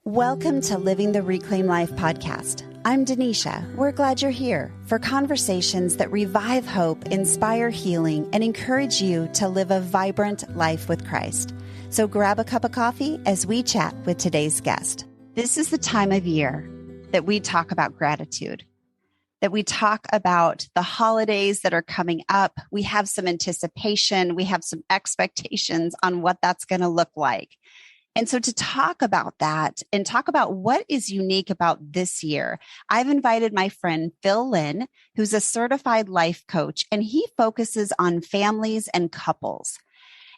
Welcome to Living the Reclaim Life podcast. I'm Denisha. We're glad you're here for conversations that revive hope, inspire healing, and encourage you to live a vibrant life with Christ. So grab a cup of coffee as we chat with today's guest. This is the time of year that we talk about gratitude, that we talk about the holidays that are coming up. We have some anticipation. We have some expectations on what that's going to look like. And so to talk about that and talk about what is unique about this year, I've invited my friend Phil Lynn, who's a certified life coach, and he focuses on families and couples.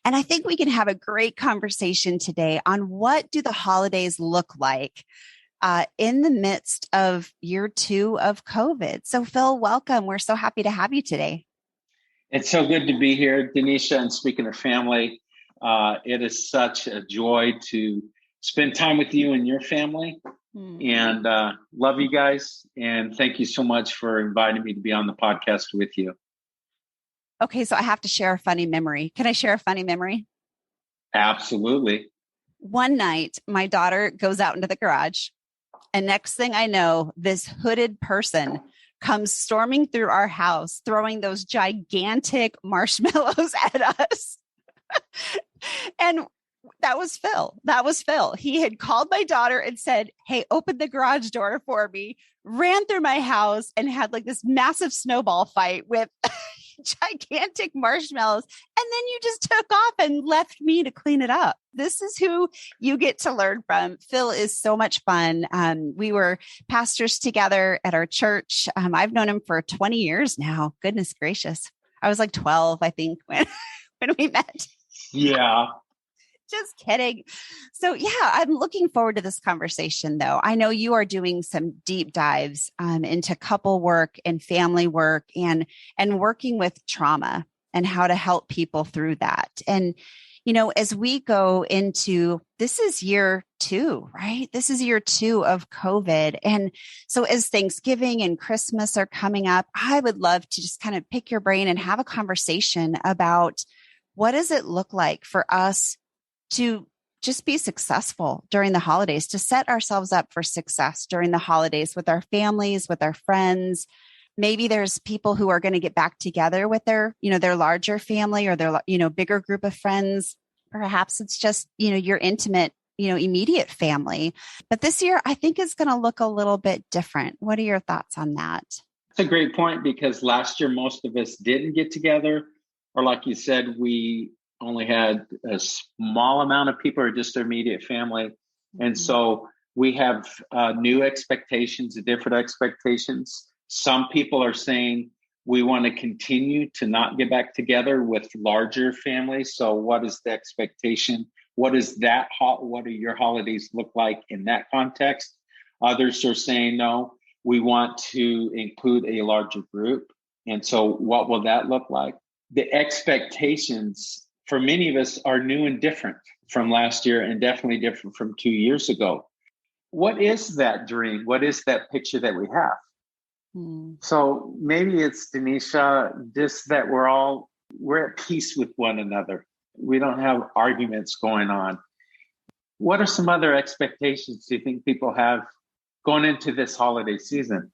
And I think we can have a great conversation today on what do the holidays look like in the midst of year 2 of COVID. So Phil, welcome. We're so happy to have you today. It's so good to be here, Denisha. And speaking of family, it is such a joy to spend time with you and your family, and love you guys. And thank you so much for inviting me to be on the podcast with you. Okay, so I have to share a funny memory. Can I share a funny memory? Absolutely. One night, my daughter goes out into the garage, and next thing I know, this hooded person comes storming through our house, throwing those gigantic marshmallows at us. And that was Phil. He had called my daughter and said, "Hey, open the garage door for me," ran through my house and had like this massive snowball fight with gigantic marshmallows. And then you just took off and left me to clean it up. This is who you get to learn from. Phil is so much fun. We were pastors together at our church. I've known him for 20 years now. Goodness gracious. I was like 12, I think, when we met. Yeah. Just kidding. So yeah, I'm looking forward to this conversation though. I know you are doing some deep dives into couple work and family work and working with trauma and how to help people through that. And, you know, as we go into, this is year 2, right? This is year 2 of COVID. And so as Thanksgiving and Christmas are coming up, I would love to just kind of pick your brain and have a conversation about what does it look like for us to just be successful during the holidays, to set ourselves up for success during the holidays with our families, with our friends. Maybe there's people who are going to get back together with their larger family or their, bigger group of friends. Perhaps it's just, your intimate, immediate family. But this year, I think it's going to look a little bit different. What are your thoughts on that? That's a great point, because last year, most of us didn't get together. Or like you said, we only had a small amount of people or just our immediate family. And so we have new expectations, different expectations. Some people are saying we want to continue to not get back together with larger families. So what is the expectation? What do your holidays look like in that context? Others are saying, no, we want to include a larger group. And so what will that look like? The expectations for many of us are new and different from last year, and definitely different from 2 years ago. What is that dream? What is that picture that we have? So maybe it's, Denisha, just that we're at peace with one another. We don't have arguments going on. What are some other expectations do you think people have going into this holiday season?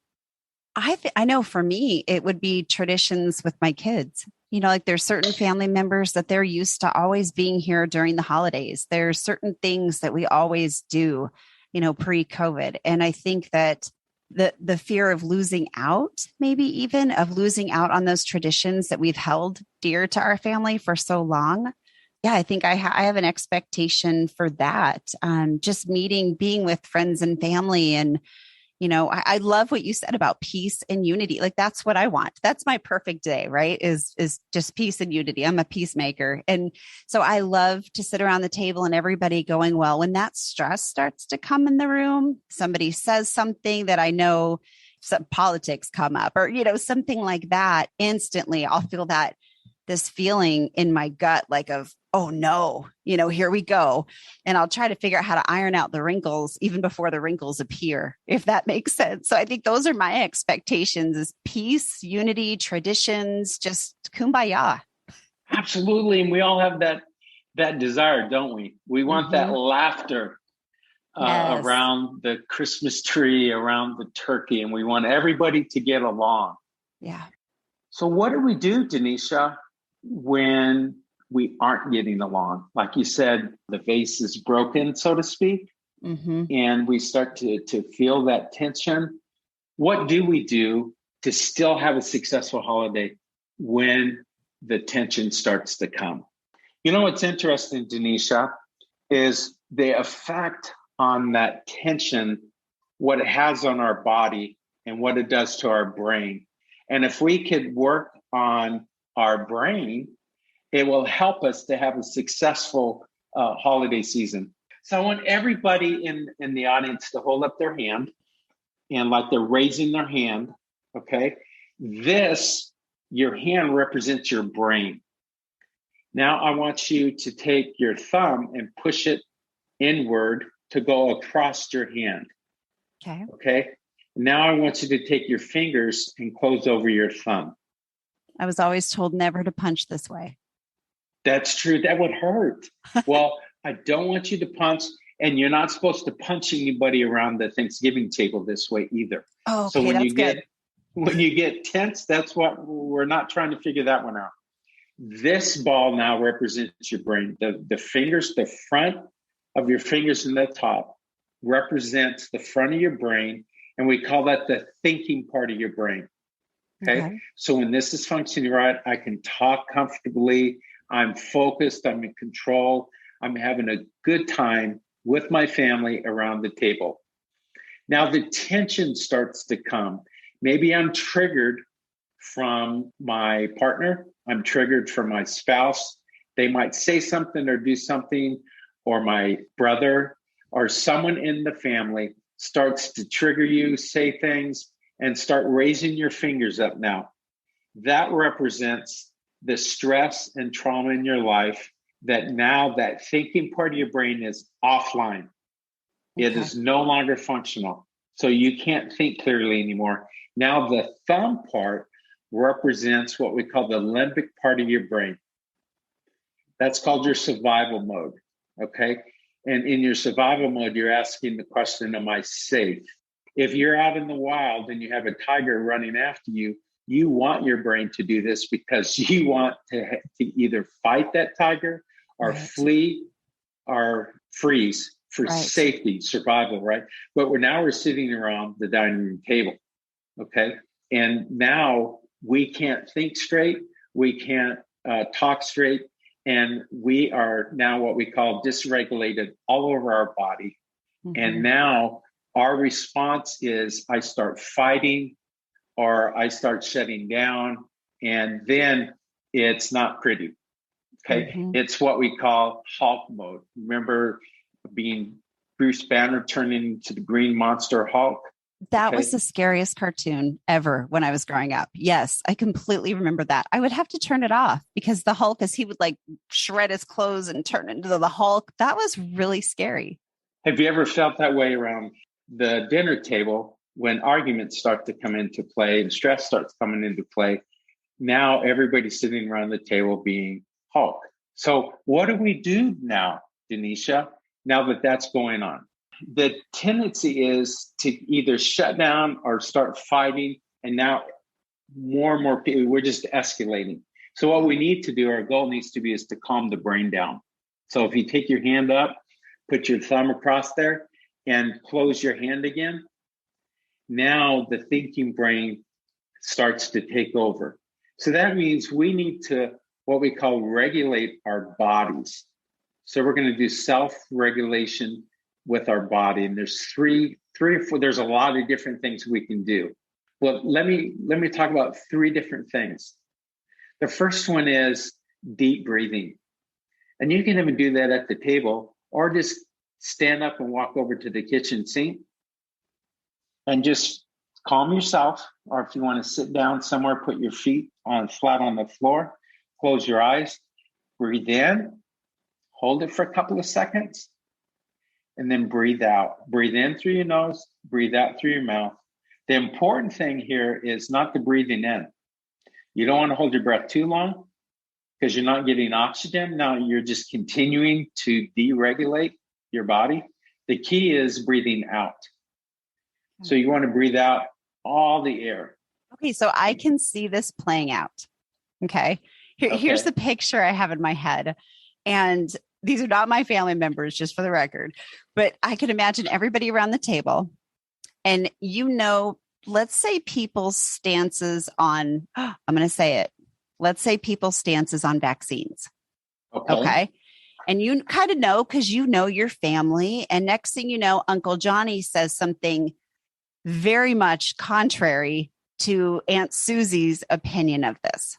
I know for me, it would be traditions with my kids. Like there's certain family members that they're used to always being here during the holidays. There's certain things that we always do, pre-COVID. And I think that the fear of losing out, maybe even of losing out on those traditions that we've held dear to our family for so long. Yeah, I think I have an expectation for that. Just being with friends and family. And I love what you said about peace and unity. Like that's what I want. That's my perfect day, right? Is just peace and unity. I'm a peacemaker. And so I love to sit around the table and everybody going, well, when that stress starts to come in the room, somebody says something that I know, some politics come up or, something like that, instantly I'll feel this feeling in my gut, like of, oh no, here we go. And I'll try to figure out how to iron out the wrinkles even before the wrinkles appear, if that makes sense. So I think those are my expectations: is peace, unity, traditions, just kumbaya. Absolutely. And we all have that desire, don't we? We want that laughter Yes. around the Christmas tree, around the turkey, and we want everybody to get along. Yeah. So what do we do, Denisha, when we aren't getting along? Like you said, the vase is broken, so to speak, and we start to feel that tension. What do we do to still have a successful holiday when the tension starts to come? You know what's interesting, Denisha, is the effect on that tension, what it has on our body and what it does to our brain. And if we could work on our brain, it will help us to have a successful holiday season. So I want everybody in the audience to hold up their hand and like they're raising their hand, okay? Your hand represents your brain. Now I want you to take your thumb and push it inward to go across your hand. Okay. Now I want you to take your fingers and close over your thumb. I was always told never to punch this way. That's true. That would hurt. Well, I don't want you to punch, and you're not supposed to punch anybody around the Thanksgiving table this way either. Oh, okay, so when that's when you get tense, that's what we're not trying to figure that one out. This ball now represents your brain. The fingers, the front of your fingers in the top represents the front of your brain, and we call that the thinking part of your brain. Okay. So when this is functioning right, I can talk comfortably. I'm focused. I'm in control. I'm having a good time with my family around the table. Now the tension starts to come. Maybe I'm triggered from my partner. I'm triggered from my spouse. They might say something or do something, or my brother or someone in the family starts to trigger you, say things, and start raising your fingers up now. That represents the stress and trauma in your life, that now that thinking part of your brain is offline. It is no longer functional. So you can't think clearly anymore. Now the thumb part represents what we call the limbic part of your brain. That's called your survival mode. Okay. And in your survival mode, you're asking the question, am I safe? If you're out in the wild and you have a tiger running after you, you want your brain to do this because you want to either fight that tiger or flee or freeze for safety, survival, right? But we're sitting around the dining room table, okay? And now we can't think straight, we can't talk straight, and we are now what we call dysregulated all over our body. And now our response is I start fighting or I start shutting down, and then it's not pretty. Okay. It's what we call Hulk mode. Remember being Bruce Banner turning into the green monster Hulk? That was the scariest cartoon ever when I was growing up. Yes, I completely remember that. I would have to turn it off because the Hulk, as he would like shred his clothes and turn into the Hulk, that was really scary. Have you ever felt that way around the dinner table when arguments start to come into play and stress starts coming into play? Now everybody's sitting around the table being Hulk. So what do we do now, Denisha, now that that's going on? The tendency is to either shut down or start fighting. And now more and more people, we're just escalating. So what we need to do, our goal needs to be, is to calm the brain down. So if you take your hand up, put your thumb across there and close your hand again, now the thinking brain starts to take over. So that means we need to, what we call, regulate our bodies. So we're going to do self-regulation with our body. And there's three or four, there's a lot of different things we can do. Well, let me talk about three different things. The first one is deep breathing. And you can even do that at the table, or just stand up and walk over to the kitchen sink and just calm yourself. Or if you want to sit down somewhere, put your feet flat on the floor, close your eyes, breathe in, hold it for a couple of seconds, and then breathe out. Breathe in through your nose, breathe out through your mouth. The important thing here is not the breathing in. You don't want to hold your breath too long because you're not getting oxygen. Now you're just continuing to deregulate your body. The key is breathing out. So you want to breathe out all the air. Okay, so I can see this playing out. Okay. Here's the picture I have in my head. And these are not my family members, just for the record, but I can imagine everybody around the table. And let's say people's stances on, I'm going to say it. Let's say people's stances on vaccines. Okay. And you kind of know, because you know your family. And next thing you know, Uncle Johnny says something very much contrary to Aunt Susie's opinion of this.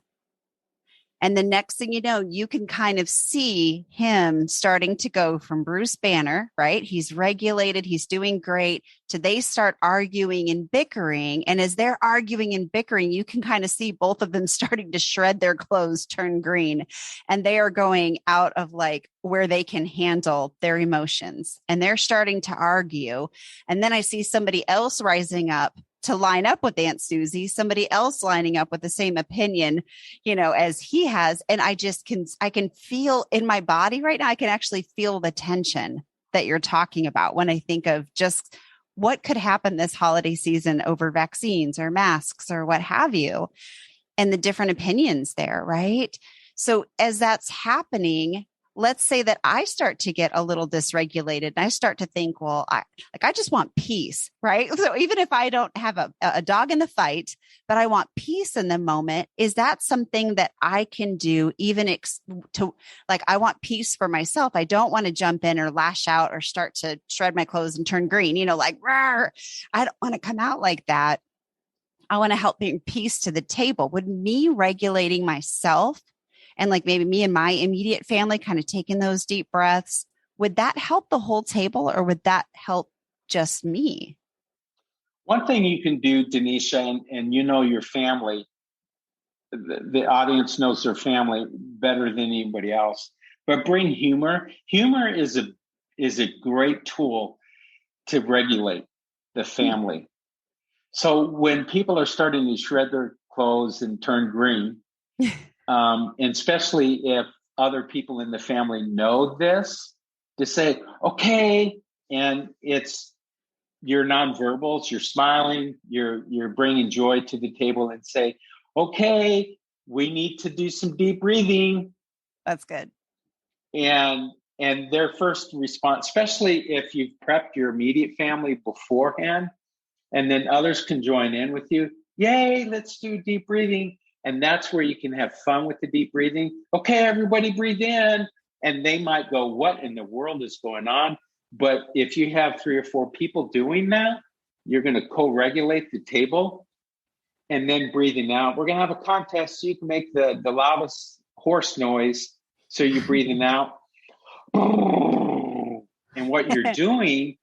And the next thing you know, you can kind of see him starting to go from Bruce Banner, right? He's regulated, he's doing great, to they start arguing and bickering. And as they're arguing and bickering, you can kind of see both of them starting to shred their clothes, turn green. And they are going out of like where they can handle their emotions. And they're starting to argue. And then I see somebody else rising up to line up with Aunt Susie, somebody else lining up with the same opinion, as he has. And I can feel in my body right now, I can actually feel the tension that you're talking about when I think of just what could happen this holiday season over vaccines or masks or what have you, and the different opinions there, right? So as that's happening, let's say that I start to get a little dysregulated and I start to think, well, I just want peace, right? So even if I don't have a dog in the fight, but I want peace in the moment, is that something that I can do I want peace for myself. I don't want to jump in or lash out or start to shred my clothes and turn green, rawr. I don't want to come out like that. I want to help bring peace to the table. Would me regulating myself and like maybe me and my immediate family kind of taking those deep breaths, would that help the whole table or would that help just me? One thing you can do, Denisha, and your family, the audience knows their family better than anybody else, but bring humor. Humor is a great tool to regulate the family. So when people are starting to shred their clothes and turn green, and especially if other people in the family know this, to say, okay, and it's your nonverbals, you're smiling, you're bringing joy to the table and say, okay, we need to do some deep breathing. That's good. And their first response, especially if you've prepped your immediate family beforehand, and then others can join in with you. Yay, let's do deep breathing. And that's where you can have fun with the deep breathing. Okay, everybody breathe in. And they might go, what in the world is going on? But if you have 3 or 4 people doing that, you're going to co-regulate the table. And then breathing out. We're going to have a contest so you can make the loudest horse noise. So you're breathing out. And what you're doing,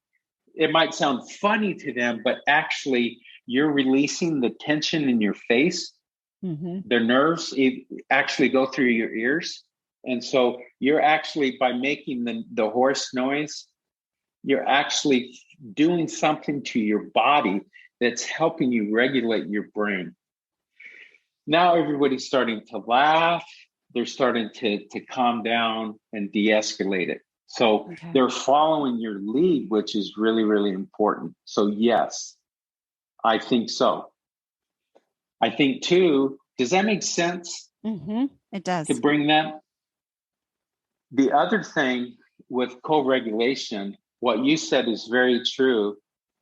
it might sound funny to them, but actually you're releasing the tension in your face. Mm-hmm. The nerves actually go through your ears. And so you're actually, by making the hoarse noise, you're actually doing something to your body that's helping you regulate your brain. Now everybody's starting to laugh. They're starting to calm down and de-escalate it. So they're following your lead, which is really, really important. So yes, I think so. I think too, does that make sense? Mm-hmm. It does. To bring that. The other thing with co-regulation, what you said is very true,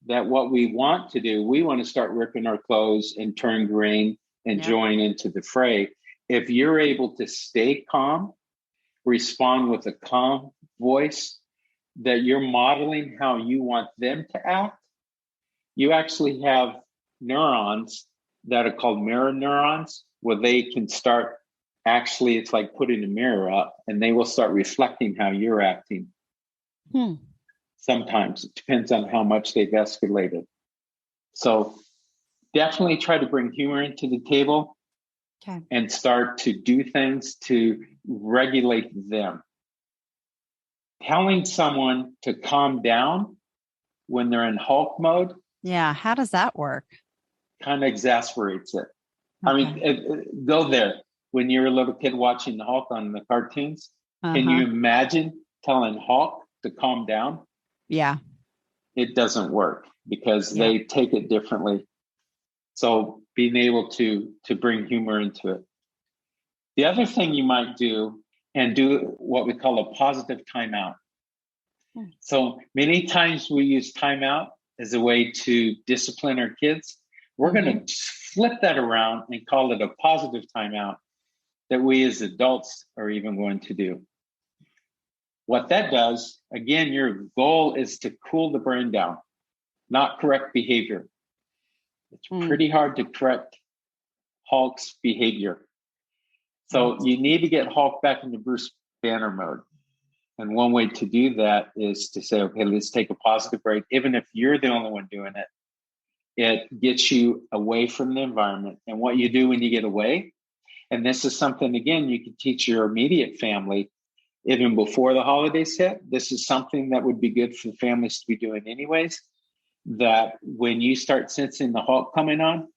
that what we want to do, we want to start ripping our clothes and turn green and join into the fray. If you're able to stay calm, respond with a calm voice, that you're modeling how you want them to act, you actually have neurons that are called mirror neurons, where they can start, actually, it's like putting a mirror up and they will start reflecting how you're acting. Sometimes it depends on how much they've escalated. So definitely try to bring humor into the table and start to do things to regulate them. Telling someone to calm down when they're in Hulk mode. Yeah. How does that work? Kind of exasperates it. I mean, go there. When you're a little kid watching the Hulk on the cartoons, can you imagine telling Hulk to calm down? Yeah. it doesn't work because they take it differently. So being able to bring humor into it. The other thing you might do and do what we call a positive timeout. So many times we use timeout as a way to discipline our kids. We're going to flip that around and call it a positive timeout that we as adults are even going to do. What that does, again, your goal is to cool the brain down, not correct behavior. It's pretty hard to correct Hulk's behavior. So you need to get Hulk back into Bruce Banner mode. And one way to do that is to say, okay, let's take a positive break. Even if you're the only one doing it, it gets you away from the environment. And what you do when you get away, and this is something, again, you can teach your immediate family even before the holidays hit. This is something that would be good for the families to be doing anyways, that when you start sensing the Hulk coming on,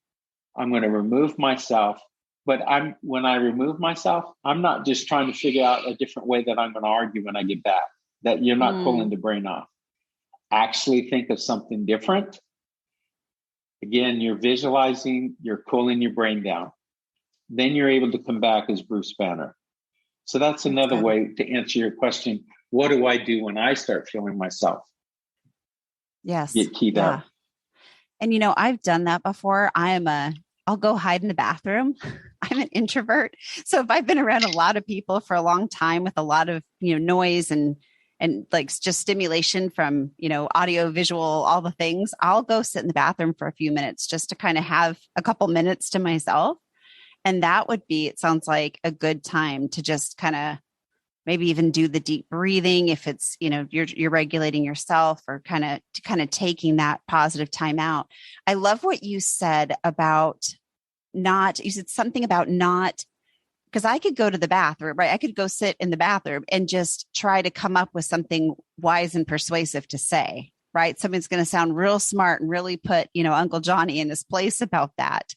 I'm going to remove myself. But when I remove myself, I'm not just trying to figure out a different way that I'm going to argue when I get back, that you're not pulling the brain off. Actually think of something different. Again, you're visualizing, you're cooling your brain down. Then you're able to come back as Bruce Banner. So that's another way to answer your question. What do I do when I start feeling myself? Yes. Get keyed up. And, I've done that before. I'll go hide in the bathroom. I'm an introvert. So if I've been around a lot of people for a long time with a lot of, noise and like just stimulation from, audio, visual, all the things, I'll go sit in the bathroom for a few minutes just to kind of have a couple minutes to myself. And that would be, it sounds like a good time to just kind of maybe even do the deep breathing if it's, you're regulating yourself or kind of taking that positive time out. I love what you said about you said something about not, because I could go to the bathroom, right? I could go sit in the bathroom and just try to come up with something wise and persuasive to say, right? Something's going to sound real smart and really put, Uncle Johnny in his place about that.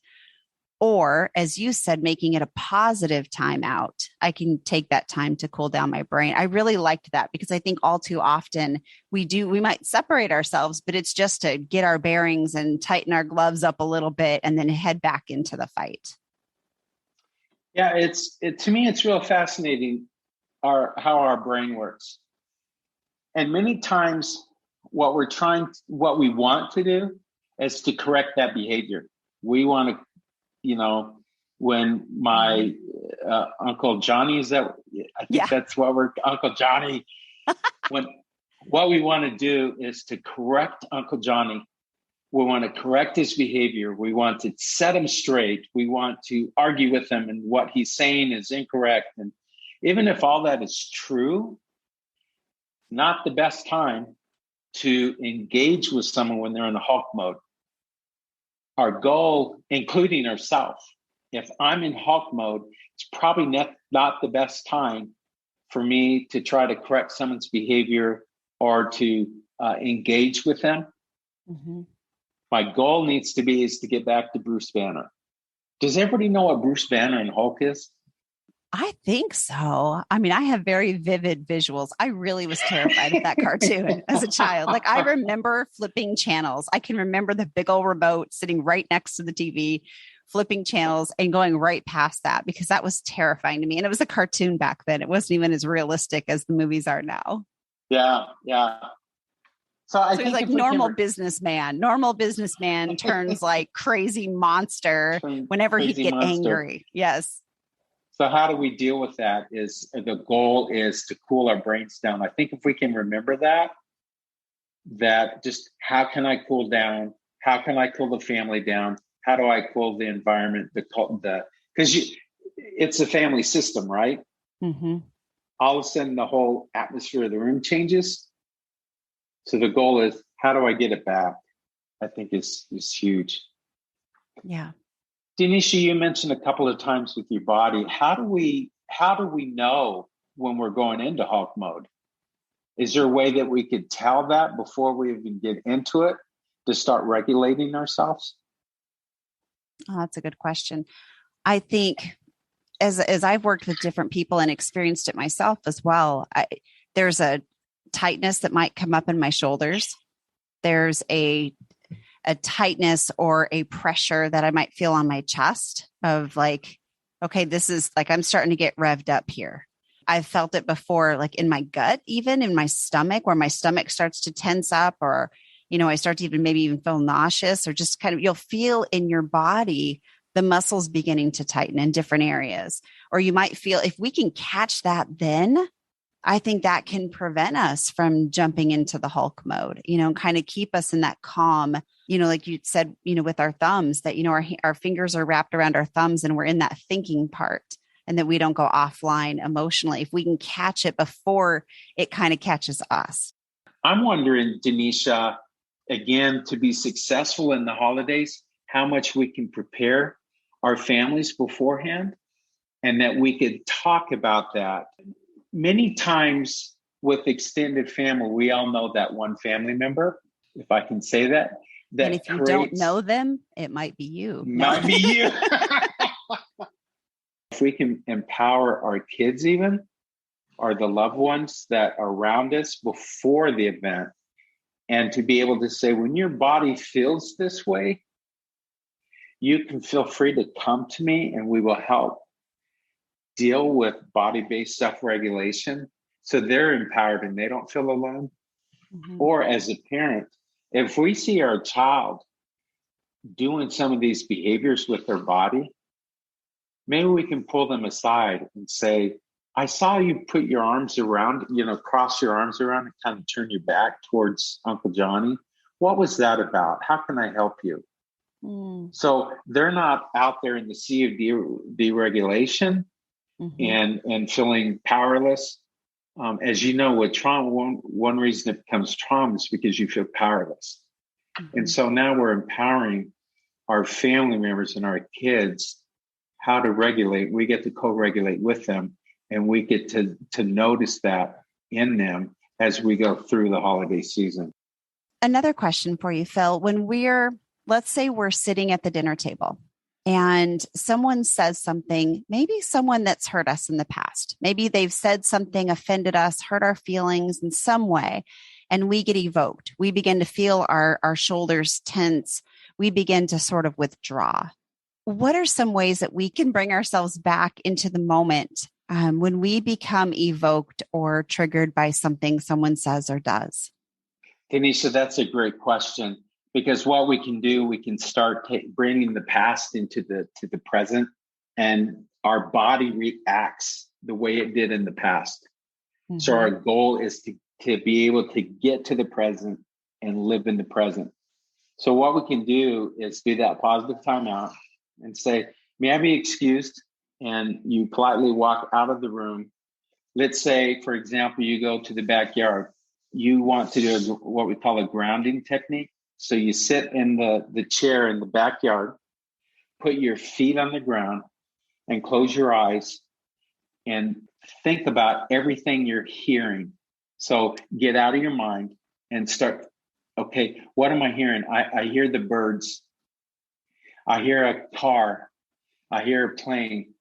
Or, as you said, making it a positive timeout. I can take that time to cool down my brain. I really liked that because I think all too often we might separate ourselves, but it's just to get our bearings and tighten our gloves up a little bit and then head back into the fight. Yeah, to me, it's real fascinating how our brain works. And many times what we want to do is to correct that behavior. We want to, when my Uncle Johnny that's what Uncle Johnny, what we want to do is to correct Uncle Johnny. We want to correct his behavior. We want to set him straight. We want to argue with him and what he's saying is incorrect. And even if all that is true, not the best time to engage with someone when they're in the Hulk mode. Our goal, including ourselves, if I'm in Hulk mode, it's probably not the best time for me to try to correct someone's behavior or to engage with them. Mm-hmm. My goal needs to get back to Bruce Banner. Does everybody know what Bruce Banner and Hulk is? I think so. I mean, I have very vivid visuals. I really was terrified of that cartoon as a child. Like, I remember flipping channels. I can remember the big old remote sitting right next to the TV, flipping channels and going right past that because that was terrifying to me. And it was a cartoon back then. It wasn't even as realistic as the movies are now. Yeah. So I think he's like normal businessman turns like crazy monster whenever he'd get angry. Yes. So how do we deal with that? Is the goal is to cool our brains down. I think if we can remember that just how can I cool down? How can I cool the family down? How do I cool the environment? Because it's a family system, right? Mm-hmm. All of a sudden, the whole atmosphere of the room changes. So the goal is, how do I get it back? I think is huge. Yeah. Denisha, you mentioned a couple of times with your body. How do we know when we're going into Hulk mode? Is there a way that we could tell that before we even get into it to start regulating ourselves? Oh, that's a good question. I think as I've worked with different people and experienced it myself as well, there's a tightness that might come up in my shoulders. there's a tightness or a pressure that I might feel on my chest of like, okay, this is like, I'm starting to get revved up here. I've felt it before, like in my gut, even in my stomach, where my stomach starts to tense up, or, I start to maybe even feel nauseous, or just kind of, you'll feel in your body, the muscles beginning to tighten in different areas. Or you might feel, if we can catch that, then I think that can prevent us from jumping into the Hulk mode, kind of keep us in that calm, like you said, with our thumbs that, our fingers are wrapped around our thumbs and we're in that thinking part, and that we don't go offline emotionally. If we can catch it before it kind of catches us. I'm wondering, Denisha, again, to be successful in the holidays, how much we can prepare our families beforehand, and that we could talk about that. Many times with extended family, we all know that one family member, if I can say that. And if you don't know them, it might be you. Might be you. If we can empower our kids even, or the loved ones that are around us before the event, and to be able to say, when your body feels this way, you can feel free to come to me and we will help deal with body-based self-regulation, so they're empowered and they don't feel alone. Mm-hmm. Or as a parent, if we see our child doing some of these behaviors with their body, maybe we can pull them aside and say, I saw you put your arms around, cross your arms around and kind of turn your back towards Uncle Johnny. What was that about? How can I help you? So they're not out there in the sea of deregulation, mm-hmm. and feeling powerless. As you know, with trauma, one reason it becomes trauma is because you feel powerless. Mm-hmm. And so now we're empowering our family members and our kids how to regulate. We get to co-regulate with them, and we get to notice that in them as we go through the holiday season. Another question for you, Phil. When let's say we're sitting at the dinner table and someone says something, maybe someone that's hurt us in the past, maybe they've said something, offended us, hurt our feelings in some way, and we get evoked. We begin to feel our shoulders tense. We begin to sort of withdraw. What are some ways that we can bring ourselves back into the moment when we become evoked or triggered by something someone says or does? Denisha, that's a great question, because what we can do, we can start bringing the past into the present, and our body reacts the way it did in the past. Mm-hmm. So our goal is to be able to get to the present and live in the present. So what we can do is do that positive timeout and say, may I be excused? And you politely walk out of the room. Let's say, for example, you go to the backyard. You want to do what we call a grounding technique. So you sit in the chair in the backyard, put your feet on the ground and close your eyes and think about everything you're hearing. So get out of your mind and start, okay, what am I hearing? I hear the birds. I hear a car. I hear a plane.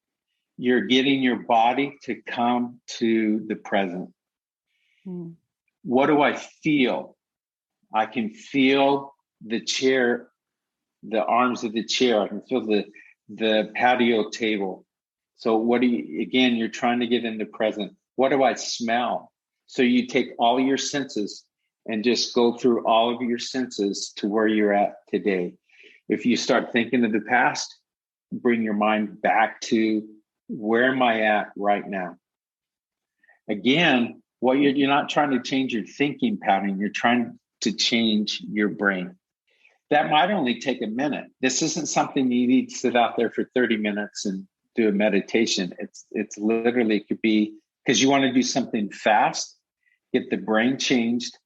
You're getting your body to come to the present. What do I feel? I can feel the chair, the arms of the chair. I can feel the patio table. So you're trying to get in the present. What do I smell? So you take all your senses and just go through all of your senses to where you're at today. If you start thinking of the past, bring your mind back to, where am I at right now? Again, you're not trying to change your thinking pattern. You're trying to change your brain. That might only take a minute. This isn't something you need to sit out there for 30 minutes and do a meditation. It's literally, it could be because you want to do something fast, get the brain changed,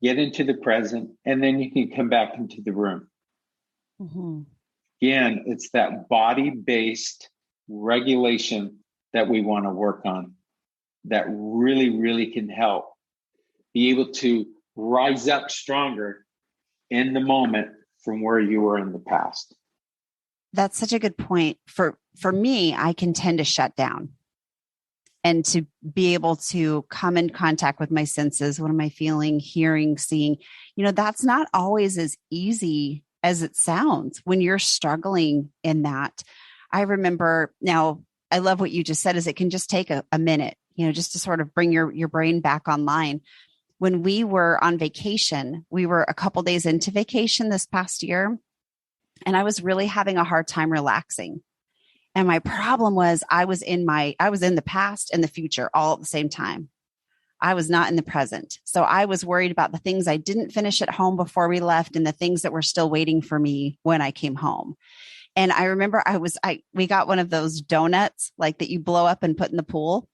get into the present, and then you can come back into the room. Mm-hmm. Again, it's that body-based regulation that we want to work on that really, really can help be able to rise up stronger in the moment from where you were in the past. That's such a good point. For me, I can tend to shut down. and to be able to come in contact with my senses. What am I feeling, hearing, seeing? That's not always as easy as it sounds when you're struggling in that. I remember now, I love what you just said, is it can just take a minute, just to sort of bring your brain back online. When we were on vacation, we were a couple days into vacation this past year, and I was really having a hard time relaxing. And my problem was I was in the past and the future all at the same time. I was not in the present. So I was worried about the things I didn't finish at home before we left and the things that were still waiting for me when I came home. And I remember we got one of those donuts like that you blow up and put in the pool.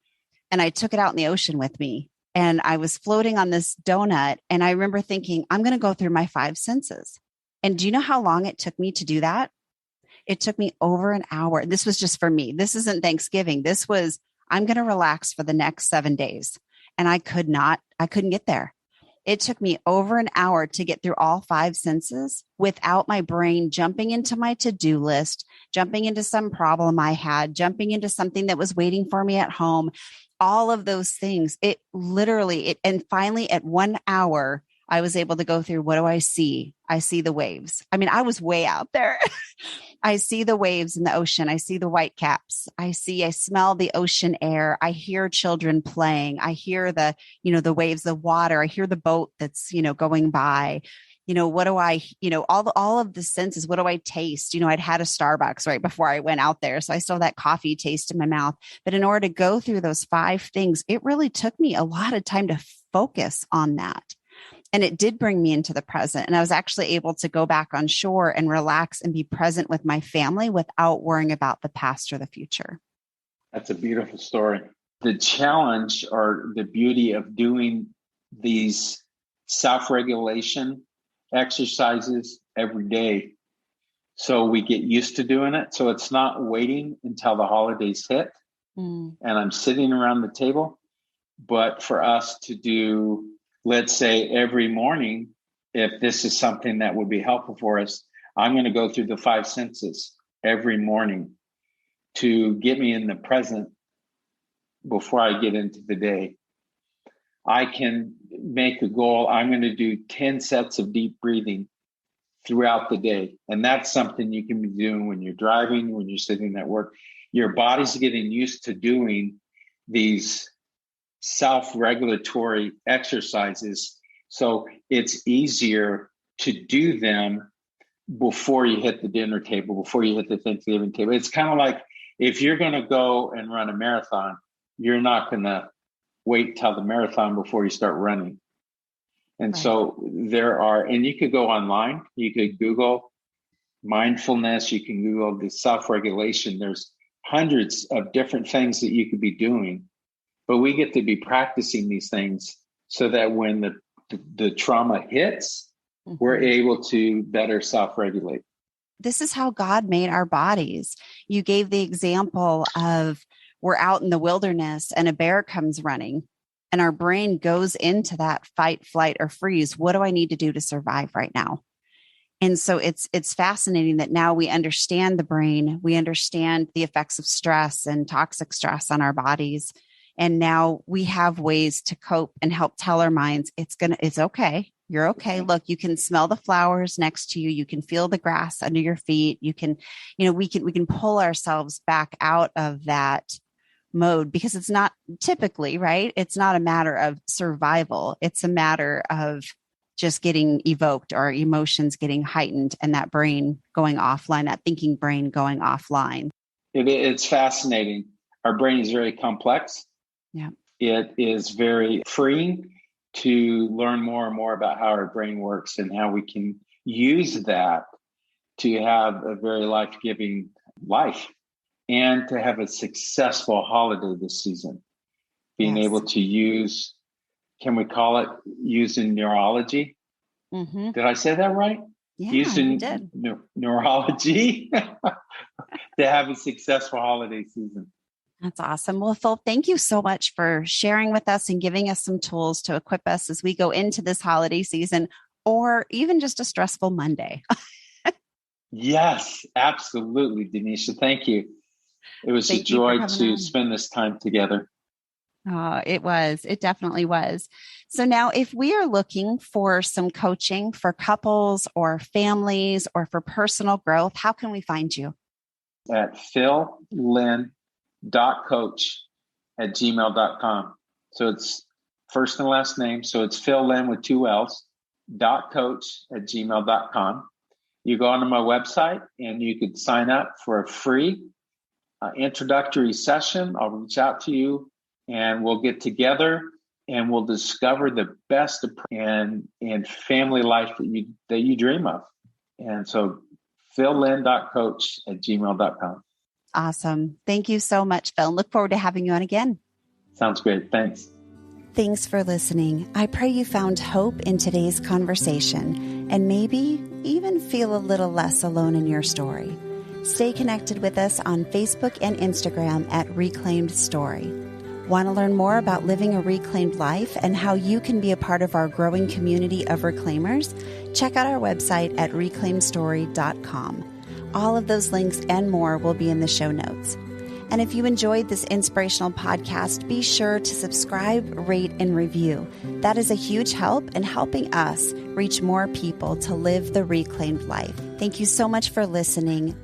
And I took it out in the ocean with me. And I was floating on this donut. And I remember thinking, I'm going to go through my 5 senses. And do you know how long it took me to do that? It took me over an hour. This was just for me. This isn't Thanksgiving. This was, I'm going to relax for the next 7 days. And I couldn't get there. It took me over an hour to get through all 5 senses without my brain jumping into my to-do list, jumping into some problem I had, jumping into something that was waiting for me at home, all of those things. And finally at 1 hour, I was able to go through, what do I see? I see the waves. I mean, I was way out there. I see the waves in the ocean. I see the white caps. I smell the ocean air. I hear children playing. I hear the waves, the water. I hear the boat that's, going by. What do I, all of the senses, what do I taste? I'd had a Starbucks right before I went out there. So I still have that coffee taste in my mouth. But in order to go through those 5 things, it really took me a lot of time to focus on that. And it did bring me into the present. And I was actually able to go back on shore and relax and be present with my family without worrying about the past or the future. That's a beautiful story. The challenge or the beauty of doing these self-regulation exercises every day, so we get used to doing it. So it's not waiting until the holidays hit and I'm sitting around the table, but for us to do, let's say every morning, if this is something that would be helpful for us, I'm going to go through the 5 senses every morning to get me in the present before I get into the day. I can make a goal. I'm going to do 10 sets of deep breathing throughout the day. And that's something you can be doing when you're driving, when you're sitting at work. Your body's getting used to doing these self-regulatory exercises. So it's easier to do them before you hit the dinner table, before you hit the Thanksgiving table. It's kind of like if you're going to go and run a marathon, you're not going to wait till the marathon before you start running. And right. So and you could go online, you could Google mindfulness, you can Google the self-regulation. There's hundreds of different things that you could be doing. But we get to be practicing these things so that when the trauma hits, we're able to better self-regulate. This is how God made our bodies. You gave the example of we're out in the wilderness and a bear comes running and our brain goes into that fight, flight, or freeze. What do I need to do to survive right now? And so it's fascinating that now we understand the brain. We understand the effects of stress and toxic stress on our bodies. And now we have ways to cope and help tell our minds, it's okay. You're okay. Look, you can smell the flowers next to you. You can feel the grass under your feet. You can, we can pull ourselves back out of that mode because it's not typically, right? It's not a matter of survival. It's a matter of just getting evoked or emotions getting heightened and that brain going offline, that thinking brain going offline. It's fascinating. Our brain is very complex. Yeah. It is very freeing to learn more and more about how our brain works and how we can use that to have a very life-giving life and to have a successful holiday this season. Being able to use, can we call it using neurology? Did I say that right? Yeah, using you did. neurology to have a successful holiday season. That's awesome. Well, Phil, thank you so much for sharing with us and giving us some tools to equip us as we go into this holiday season or even just a stressful Monday. Yes, absolutely, Denisha. Thank you. It was a joy to spend this time together. It was. It definitely was. So now, if we are looking for some coaching for couples or families or for personal growth, how can we find you? At phillynn.coach@gmail.com. So it's first and last name. So it's Phil Lynn with 2 L's, .coach@gmail.com. You go onto my website and you could sign up for a free introductory session. I'll reach out to you and we'll get together and we'll discover the best and family life that you dream of. And so phillynn.coach@gmail.com. Awesome. Thank you so much, Phil. Look forward to having you on again. Sounds great. Thanks. Thanks for listening. I pray you found hope in today's conversation and maybe even feel a little less alone in your story. Stay connected with us on Facebook and Instagram at Reclaimed Story. Want to learn more about living a reclaimed life and how you can be a part of our growing community of reclaimers? Check out our website at reclaimedstory.com. All of those links and more will be in the show notes. And if you enjoyed this inspirational podcast, be sure to subscribe, rate, and review. That is a huge help in helping us reach more people to live the reclaimed life. Thank you so much for listening.